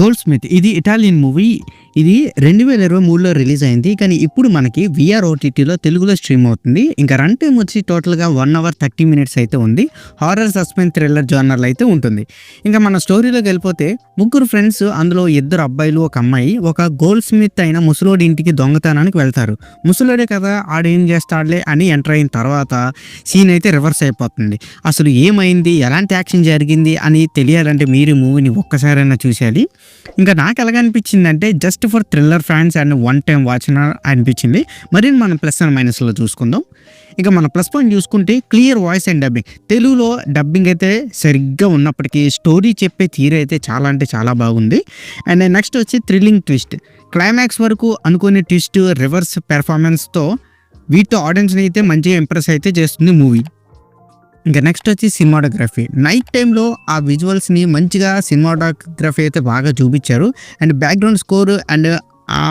Gold Smith ఇది Italian movie. ఇది 2023లో release అయింది. కానీ ఇప్పుడు మనకి వీఆర్ ఓటీటీలో తెలుగులో స్ట్రీమ్ అవుతుంది. ఇంకా రన్ టైమ్ వచ్చి టోటల్గా 1 అవర్ 30 మినిట్స్ అయితే ఉంది. హారర్ సస్పెన్స్ థ్రిల్లర్ జోనర్లో అయితే ఉంటుంది. ఇంకా మన స్టోరీలోకి వెళ్ళిపోతే ముగ్గురు ఫ్రెండ్స్, అందులో 2 అబ్బాయిలు ఒక అమ్మాయి, ఒక గోల్డ్ స్మిత్ అయిన ముసలోడి ఇంటికి దొంగతనానికి వెళ్తారు. ముసలోడే కదా ఆడేం చేస్తాడులే అని ఎంటర్ అయిన తర్వాత సీన్ అయితే రివర్స్ అయిపోతుంది. అసలు ఏమైంది, ఎలాంటి యాక్షన్ జరిగింది అని తెలియాలంటే మీరు మూవీని ఒక్కసారైనా చూసేయాలి. ఇంకా నాకు ఎలాగ అనిపించిందంటే just for thriller fans and one time watch అనిపించింది. మరి మనం ప్లస్ అండ్ మైనస్లో చూసుకుందాం. ఇక మన ప్లస్ పాయింట్ చూసుకుంటే క్లియర్ వాయిస్ అండ్ డబ్బింగ్. తెలుగులో డబ్బింగ్ అయితే సరిగ్గా ఉన్నప్పటికీ స్టోరీ చెప్పే తీరు అయితే చాలా అంటే చాలా బాగుంది. అండ్ నెక్స్ట్ వచ్చి థ్రిల్లింగ్ ట్విస్ట్, క్లైమాక్స్ వరకు అనుకునే ట్విస్ట్, రివర్స్ పెర్ఫార్మెన్స్తో వీటితో ఆడియన్స్ని అయితే మంచిగా ఇంప్రెస్ అయితే చేస్తుంది మూవీ. ఇంకా నెక్స్ట్ వచ్చి సినిమాటోగ్రఫీ. నైట్ టైంలో ఆ విజువల్స్ని మంచిగా సినిమాటోగ్రఫీ అయితే బాగా చూపించారు. అండ్ బ్యాక్గ్రౌండ్ స్కోర్ అండ్ ఆ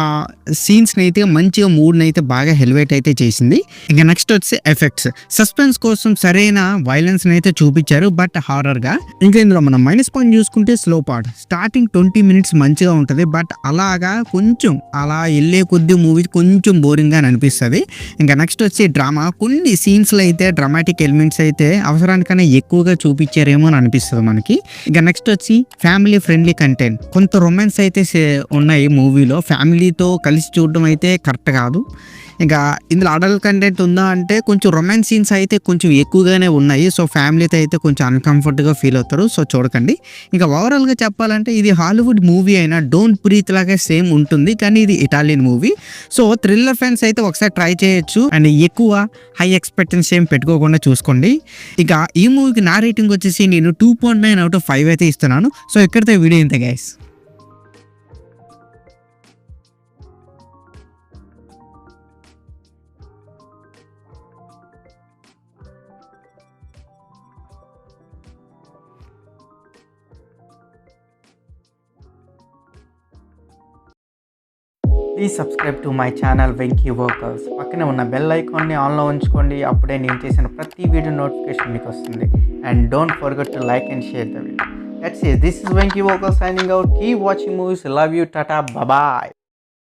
సీన్స్ని అయితే మంచిగా మూడ్ని అయితే బాగా హెల్వేట్ అయితే చేసింది. ఇంకా నెక్స్ట్ వచ్చి ఎఫెక్ట్స్. సస్పెన్స్ కోసం సరైన వైలెన్స్ని అయితే చూపించారు, బట్ హారర్గా. ఇంకా ఇందులో మనం మైనస్ పాయింట్ చూసుకుంటే స్లో పార్ట్. స్టార్టింగ్ 20 మినిట్స్ మంచిగా ఉంటుంది, బట్ అలాగా కొంచెం అలా వెళ్ళే కొద్ది మూవీ కొంచెం బోరింగ్గా అనిపిస్తుంది. ఇంకా నెక్స్ట్ వచ్చి డ్రామా. కొన్ని సీన్స్లో అయితే డ్రామాటిక్ ఎలిమెంట్స్ అయితే అవసరానికన్నా ఎక్కువగా చూపించారేమో అని అనిపిస్తుంది మనకి. ఇంకా నెక్స్ట్ వచ్చి ఫ్యామిలీ ఫ్రెండ్లీ కంటెంట్. కొంత రొమాన్స్ అయితే ఉన్నాయి మూవీలో. ఫ్యామిలీతో కలిసి చూడడం అయితే కరెక్ట్ కాదు. ఇంకా ఇందులో అడల్ట్ కంటెంట్ ఉందా అంటే కొంచెం రొమాన్స్ సీన్స్ అయితే కొంచెం ఎక్కువగానే ఉన్నాయి. సో ఫ్యామిలీతో అయితే కొంచెం అన్కంఫర్ట్గా ఫీల్ అవుతారు. సో చూడకండి. ఇంకా ఓవరాల్గా చెప్పాలంటే ఇది హాలీవుడ్ మూవీ అయినా డోంట్ బ్రీత్ లాగే సేమ్ ఉంటుంది, కానీ ఇది Italian movie. So thriller fans అయితే ఒకసారి ట్రై చేయొచ్చు. అండ్ ఎక్కువ హై ఎక్స్పెక్టెన్స్ ఏం పెట్టుకోకుండా చూసుకోండి. ఇక ఈ మూవీకి నా రేటింగ్ వచ్చేసి నేను 2.9/5 అయితే ఇస్తున్నాను. సో ఎక్కడితో వీడియో ఇంత guys. Please subscribe to my channel Venky workers. పక్కనే ఉన్న బెల్ ఐకాన్ని ఆన్లో ఉంచుకోండి. అప్పుడే నేను చేసిన ప్రతి వీడియో నోటిఫికేషన్ మీకు వస్తుంది. And don't forget to like and share the video. That's it. This is Venky Walker signing out. Keep watching movies. Love you. Tata. Bye bye.